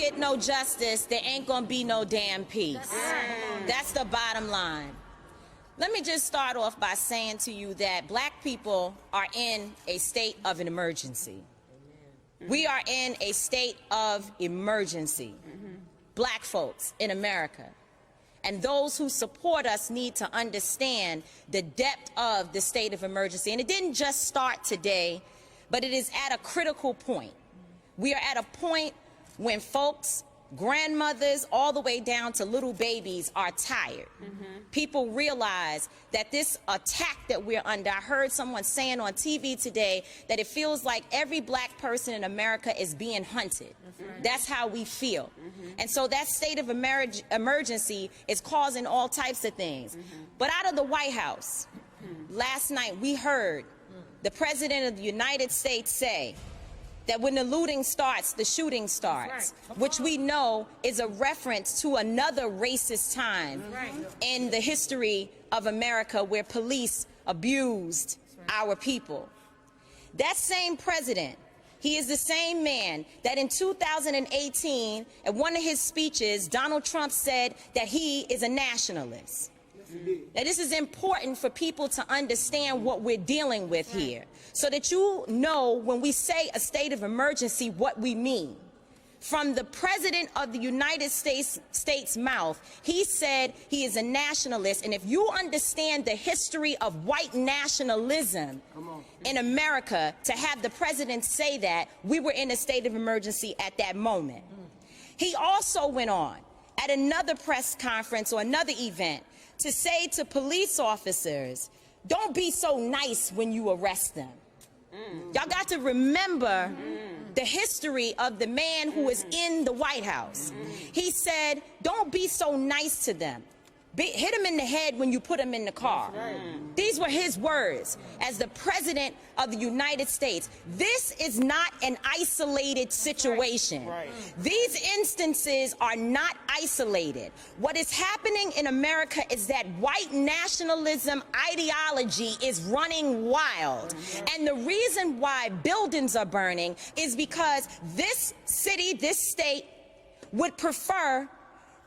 get no justice, there ain't gonna be no damn peace. That's the bottom line. Let me just start off by saying to you that black people are in a state of an emergency. We are in a state of emergency. Black folks in America. And those who support us need to understand the depth of the state of emergency. And it didn't just start today, but it is at a critical point. We are at a point when folks, grandmothers, all the way down to little babies are tired. People realize that this attack that we're under, I heard someone saying on TV today that it feels like every black person in America is being hunted. That's how we feel. And so that state of emergency is causing all types of things. But out of the White House, last night we heard the President of the United States say that when the looting starts, the shooting starts, which we know is a reference to another racist time in the history of America where police abused our people. That same president, he is the same man that in 2018, at one of his speeches, Donald Trump said that he is a nationalist. Now, this is important for people to understand what we're dealing with here, so that you know when we say a state of emergency what we mean. From the President of the United States' mouth, he said he is a nationalist, and if you understand the history of white nationalism in America, to have the President say that, we were in a state of emergency at that moment. He also went on at another press conference or another event to say to police officers, don't be so nice when you arrest them. Y'all got to remember the history of the man who is in the White House. He said, don't be so nice to them. Hit him in the head when you put him in the car. These were his words as the President of the United States. This is not an isolated situation. These instances are not isolated. What is happening in America is that white nationalism ideology is running wild. And the reason why buildings are burning is because this city, this state, would prefer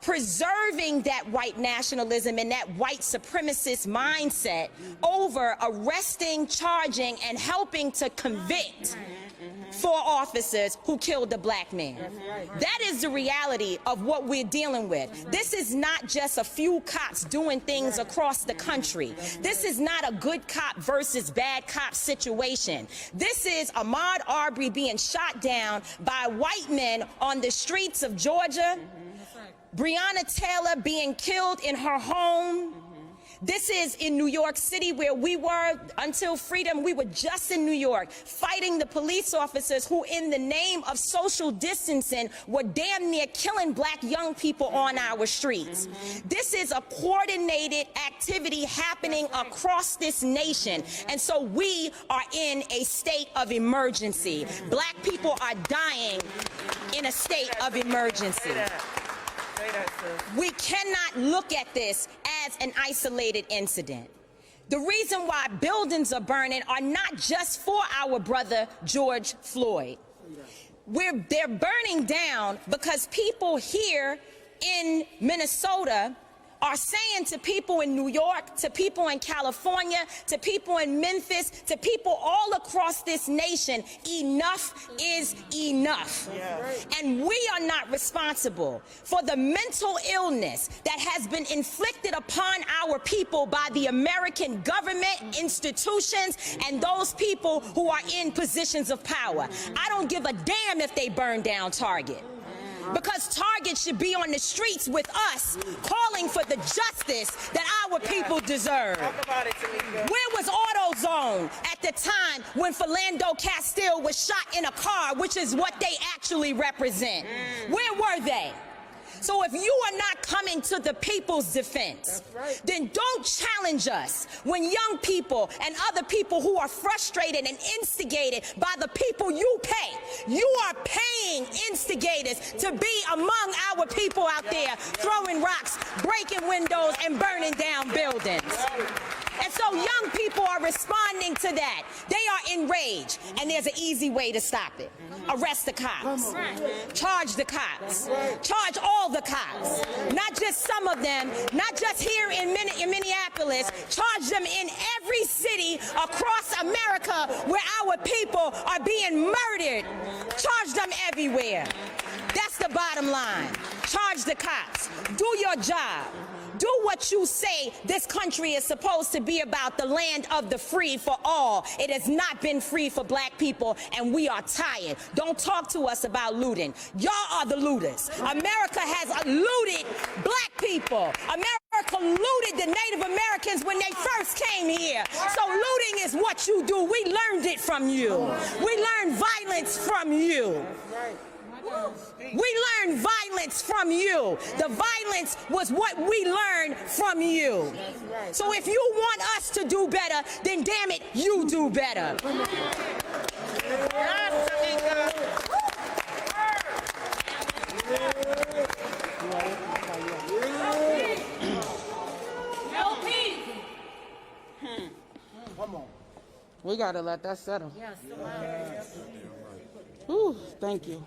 preserving that white nationalism and that white supremacist mindset over arresting, charging, and helping to convict four officers who killed a black man. That is the reality of what we're dealing with. This is not just a few cops doing things across the country. This is not a good cop versus bad cop situation. This is Ahmaud Arbery being shot down by white men on the streets of Georgia. Breonna Taylor being killed in her home. This is in New York City, where we were until freedom. We were just in New York fighting the police officers who, in the name of social distancing, were damn near killing black young people on our streets. This is a coordinated activity happening across this nation. And so we are in a state of emergency. Black people are dying in a state of emergency. We cannot look at this as an isolated incident. The reason why buildings are burning are not just for our brother George Floyd. They're burning down because people here in Minnesota are saying to people in New York, to people in California, to people in Memphis, to people all across this nation, enough is enough. And we are not responsible for the mental illness that has been inflicted upon our people by the American government, institutions, and those people who are in positions of power. I don't give a damn if they burn down Target, because Target should be on the streets with us, calling for the justice that our people deserve. Where was AutoZone at the time when Philando Castile was shot in a car, which is what they actually represent? Where were they? So if you are not coming to the people's defense, then don't challenge us when young people and other people who are frustrated and instigated by the people you pay. You are paying instigators to be among our people out there throwing rocks, breaking windows, and burning down buildings. And so young people are responding to that. They are enraged, and there's an easy way to stop it. Arrest the cops. Charge the cops. Charge all the cops. Not just some of them, not just here in Minneapolis. Charge them in every city across America where our people are being murdered. Charge them everywhere. That's the bottom line. Charge the cops. Do your job. Do what you say this country is supposed to be about, the land of the free for all. It has not been free for black people, and we are tired. Don't talk to us about looting. Y'all are the looters. America has looted black people. America looted the Native Americans when they first came here. So looting is what you do. We learned it from you. We learned violence from you. We learned violence from you. The violence was what we learned from you. So if you want us to do better, then damn it, you do better. Come on. We gotta let that settle. Yes. Whew, thank you.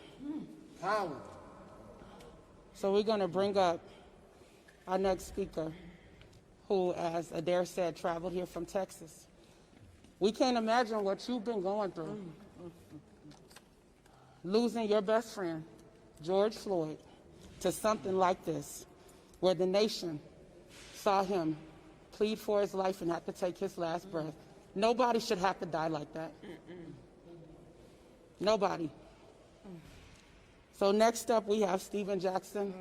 So we're going to bring up our next speaker, who, as Adair said, traveled here from Texas. We can't imagine what you've been going through. Losing your best friend, George Floyd, to something like this, where the nation saw him plead for his life and have to take his last breath. Nobody should have to die like that. Nobody. So next up, we have Stephen Jackson,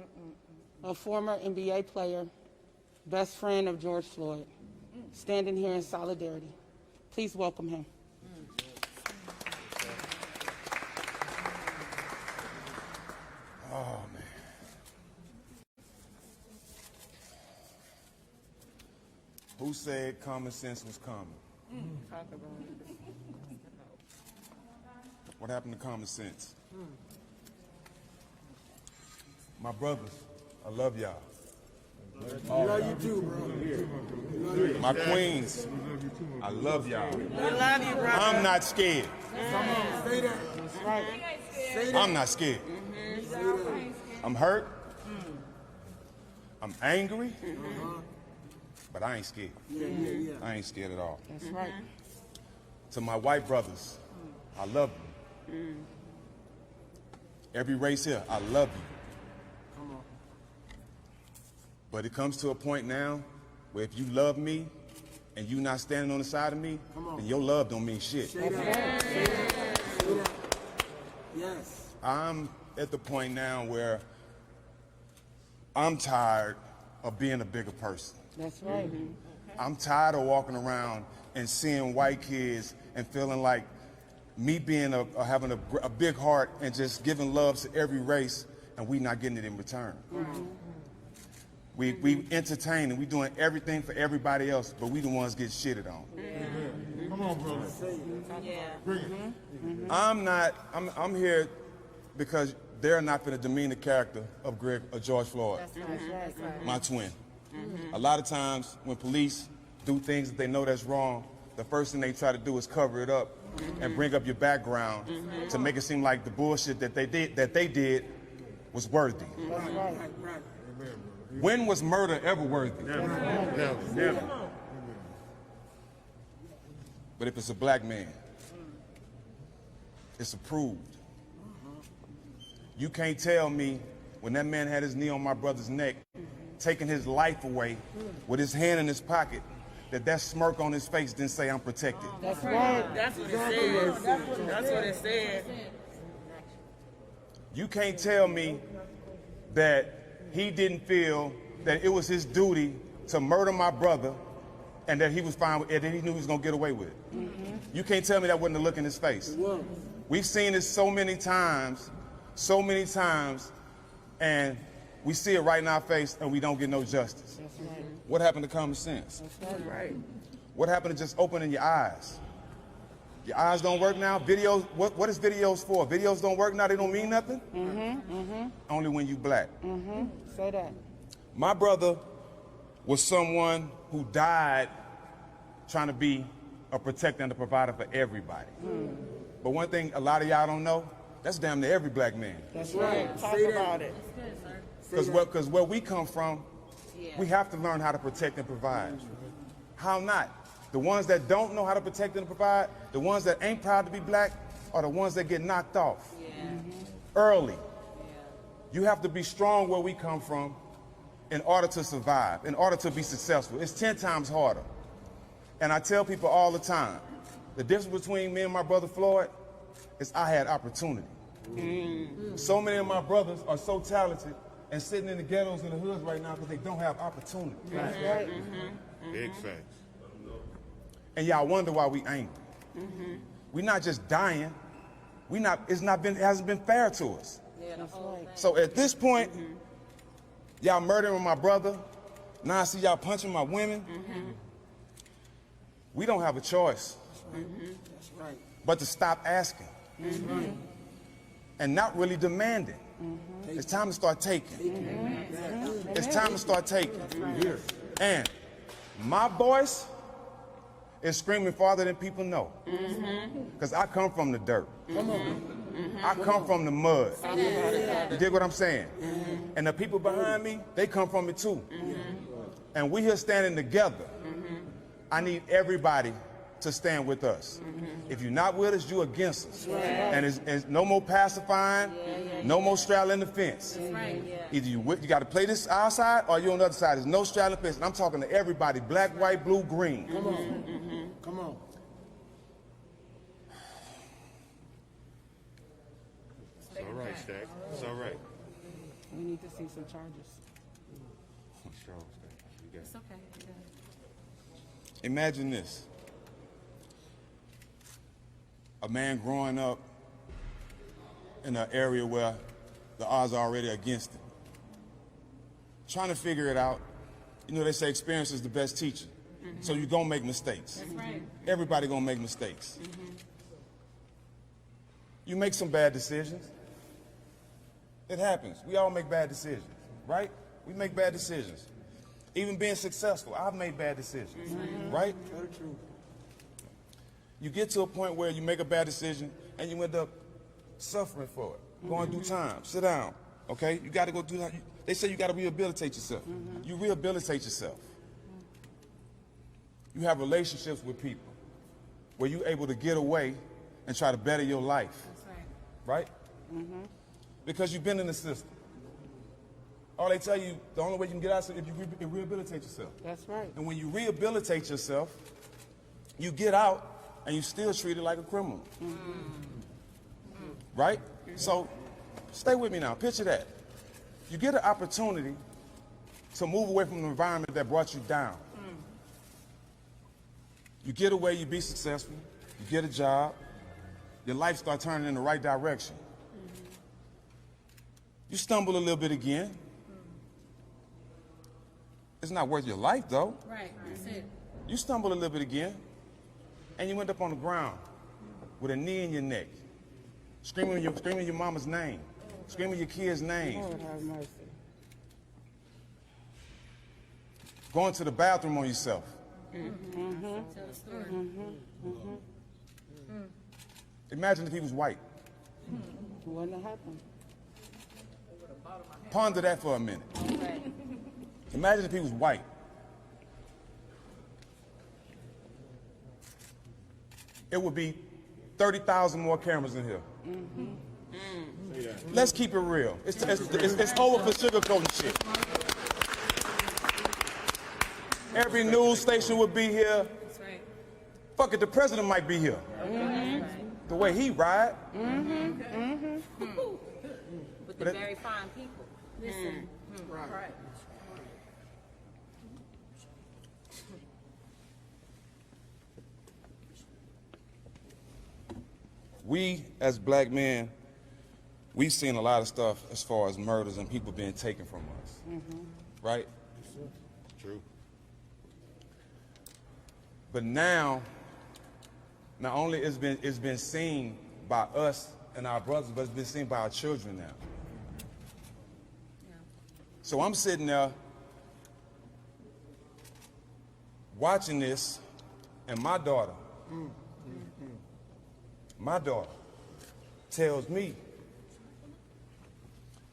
a former NBA player, best friend of George Floyd, standing here in solidarity. Please welcome him. Oh, man. Who said common sense was common? Talk about it. What happened to common sense? My brothers, I love y'all. I love you too, bro. My queens, I love y'all. We love you, brother. I'm not scared. Say that. That's right. Say that. I'm not scared. I'm hurt. I'm angry. But I ain't scared. I ain't scared at all. That's right. To my white brothers, I love you. Every race here, I love you. But it comes to a point now where if you love me and you not standing on the side of me, then your love don't mean shit. Say that. Say that. Say that. Yes. I'm at the point now where I'm tired of being a bigger person. That's right. I'm tired of walking around and seeing white kids and feeling like me being having a big heart and just giving love to every race and we not getting it in return. We entertain and we doing everything for everybody else, but we the ones get shitted on. Come on, brother. Bring it. I'm here because they're not going to demean the character of George Floyd, my twin. A lot of times when police do things that they know that's wrong, the first thing they try to do is cover it up and bring up your background to make it seem like the bullshit that they did was worthy. Right. When was murder ever worthy? Never. But if it's a black man, it's approved. You can't tell me when that man had his knee on my brother's neck, taking his life away with his hand in his pocket, that smirk on his face didn't say I'm protected. That's right. That's what it said. That's what it said. You can't tell me that he didn't feel that it was his duty to murder my brother and that he was fine with it, and he knew he was going to get away with it. You can't tell me that wasn't a look in his face. We've seen this so many times, and we see it right in our face and we don't get no justice. That's right. What happened to common sense? That's right. What happened to just opening your eyes? Your eyes don't work now? Videos, what is videos for? Videos don't work now, they don't mean nothing? Only when you black. Say that. My brother was someone who died trying to be a protector and a provider for everybody. But one thing a lot of y'all don't know, that's damn near every black man. That's right. Talk about it. Because where we come from, we have to learn how to protect and provide. How not? The ones that don't know how to protect and provide, the ones that ain't proud to be black, are the ones that get knocked off early. You have to be strong where we come from in order to survive, in order to be successful. It's 10 times harder. And I tell people all the time, the difference between me and my brother Floyd is I had opportunity. So many of my brothers are so talented and sitting in the ghettos and the hoods right now because they don't have opportunity. That's right. Big facts. And y'all wonder why we angry. We're not just dying. It hasn't been fair to us. That's right. So at this point, y'all murdering my brother. Now I see y'all punching my women. We don't have a choice That's right. but to stop asking and not really demanding. It's time to start taking. It's time to start taking. And my voice is screaming farther than people know. Because I come from the dirt. I come from the mud. You dig what I'm saying? And the people behind me, they come from it too. And we here standing together. I need everybody to stand with us. If you're not with us, you're against us. And it's no more pacifying, no more straddling the fence. Either you got to play this our side or you're on the other side. There's no straddling the fence. And I'm talking to everybody, black, white, blue, green. Come on. Come on. It's all right, Stack. It's all right. We need to see some charges. Strong, Stack. You got it. It's okay. Imagine this. A man growing up in an area where the odds are already against him. Trying to figure it out. You know, they say experience is the best teacher. So you're going to make mistakes. That's right. Everybody going to make mistakes. You make some bad decisions. It happens. We all make bad decisions, right? We make bad decisions. Even being successful, I've made bad decisions, right? Very true. You get to a point where you make a bad decision and you end up suffering for it, going through time. Sit down, okay? You got to go do that. They say you got to rehabilitate yourself. You rehabilitate yourself. You have relationships with people where you're able to get away and try to better your life, That's right? right. Because you've been in the system. All they tell you, the only way you can get out is if you rehabilitate yourself. That's right. And when you rehabilitate yourself, you get out and you still treated like a criminal. Right? So stay with me now. Picture that. You get an opportunity to move away from the environment that brought you down. You get away, you be successful, you get a job, your life starts turning in the right direction. You stumble a little bit again. It's not worth your life, though. Right. That's it. You stumble a little bit again, and you end up on the ground with a knee in your neck, screaming your mama's name, screaming your kid's name, Lord have mercy. going to the bathroom on yourself. Tell the story. Imagine if he was white. It wouldn't have happened. Ponder that for a minute. Right. Imagine if he was white. It would be 30,000 more cameras in here. Let's keep it real. It's over for sugarcoating shit. Every news station would be here. That's right. Fuck it, the president might be here. The way he ride. With the very fine people. Listen. Right. We, as black men, we've seen a lot of stuff as far as murders and people being taken from us. Right? True. But now, not only it's been seen by us and our brothers, but it's been seen by our children now. So I'm sitting there watching this, And my daughter tells me,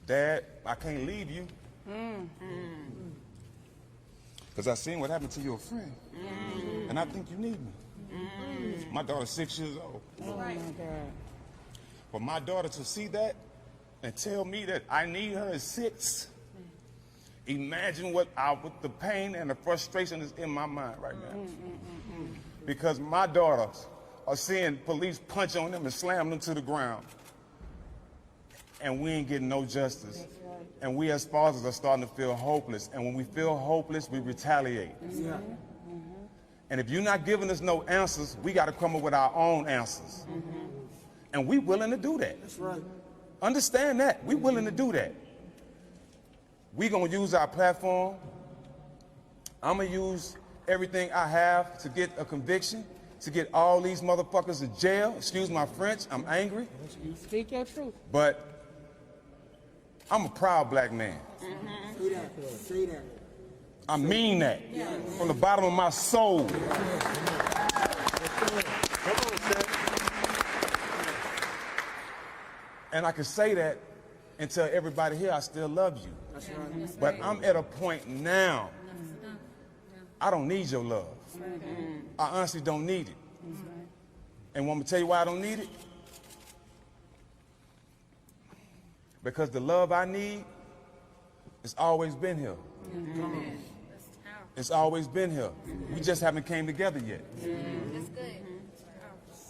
Dad, I can't leave you. Because I seen what happened to your friend. And I think you need me. My daughter's 6 years old. Oh my God. For my daughter to see that and tell me that I need her at 6, imagine what the pain and the frustration is in my mind right now. Because my daughters are seeing police punch on them and slam them to the ground. And we ain't getting no justice. And we as fathers are starting to feel hopeless. And when we feel hopeless, we retaliate. And if you're not giving us no answers, we got to come up with our own answers. And we willing to do that. That's right. Understand that. We willing to do that. We going to use our platform. I'm going to use everything I have to get a conviction, to get all these motherfuckers in jail. Excuse my French. I'm angry. You speak your truth. But I'm a proud black man. Say that. Say that. I mean that from the bottom of my soul. Come on, Shaq. And I can say that and tell everybody here I still love you. That's right. But I'm at a point now, I don't need your love. I honestly don't need it. And want me to tell you why I don't need it? Because the love I need has always been here. It's always been here. We just haven't came together yet. That's good.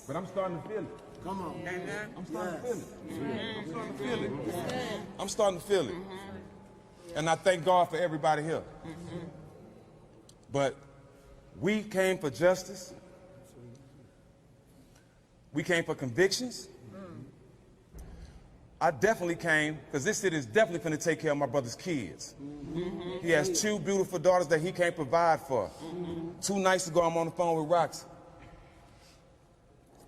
But I'm starting to feel it. Come on. I'm starting to feel it. I'm starting to feel it. I'm starting to feel it. And I thank God for everybody here. But we came for justice. We came for convictions. I definitely came because this city is definitely going to take care of my brother's kids. He has 2 beautiful daughters that he can't provide for. 2 nights ago, I'm on the phone with Roxy.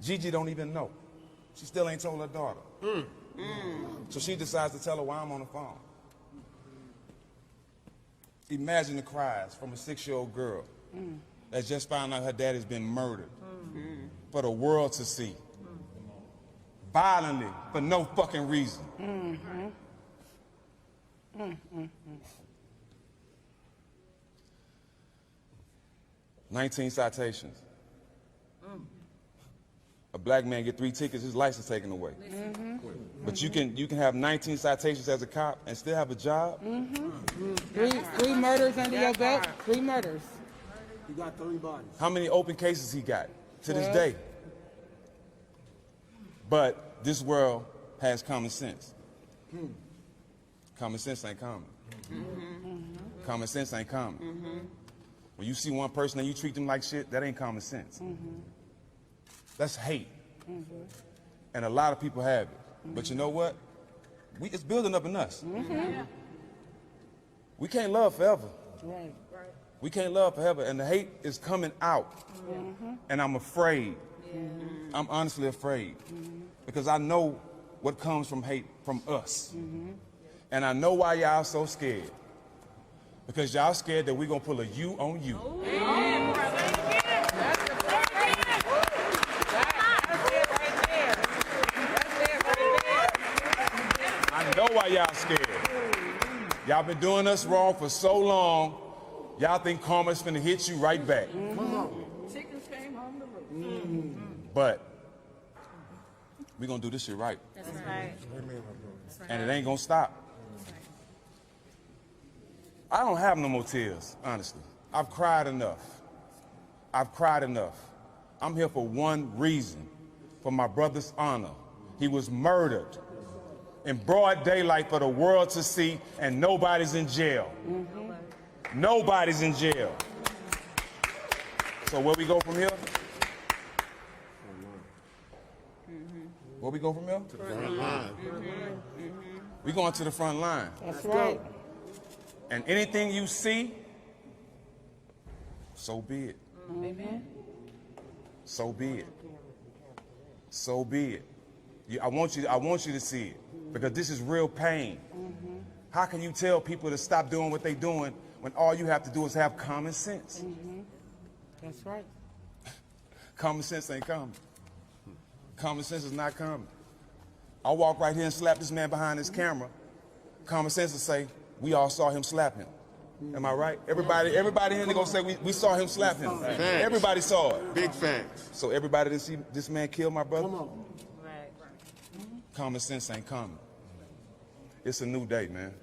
Gigi don't even know. She still ain't told her daughter. So she decides to tell her why I'm on the phone. Imagine the cries from a 6-year-old girl that just found out her dad has been murdered for the world to see. Violently, for no fucking reason. 19 citations. A black man get 3 tickets, his license taken away. But you can have 19 citations as a cop and still have a job. 3 murders under your belt. 3 murders. You got 3 bodies. How many open cases he got to this 12. day? But this world has common sense. Common sense ain't common. Common sense ain't common. When you see one person and you treat them like shit, that ain't common sense. That's hate. And a lot of people have it. But you know what? It's building up in us. We can't love forever. Right. We can't love forever. And the hate is coming out. And I'm afraid. I'm honestly afraid. Because I know what comes from hate from us. And I know why y'all so scared. Because y'all scared that we're going to pull a you on you. I know why y'all scared. Y'all been doing us wrong for so long, y'all think karma's finna hit you right back. Chickens came home to roost. But we're gonna do this shit right. That's right. And it ain't gonna stop. I don't have no more tears, honestly. I've cried enough. I've cried enough. I'm here for one reason, for my brother's honor. He was murdered in broad daylight for the world to see, and nobody's in jail. Nobody's in jail. So where we go from here? Where we go from here? To the front line. We going to the front line. That's right. And anything you see, so be it. So be it. So be it. I want you to see it, because this is real pain. How can you tell people to stop doing what they're doing when all you have to do is have common sense? That's right. Common sense ain't coming. Common sense is not coming. I walk right here and slap this man behind his camera. Common sense will say, we all saw him slap him. Am I right? Everybody here gonna say we saw him slap him. Facts. Everybody saw it. Big facts. So everybody didn't see this man kill my brother? Come on. Common sense ain't coming. It's a new day, man.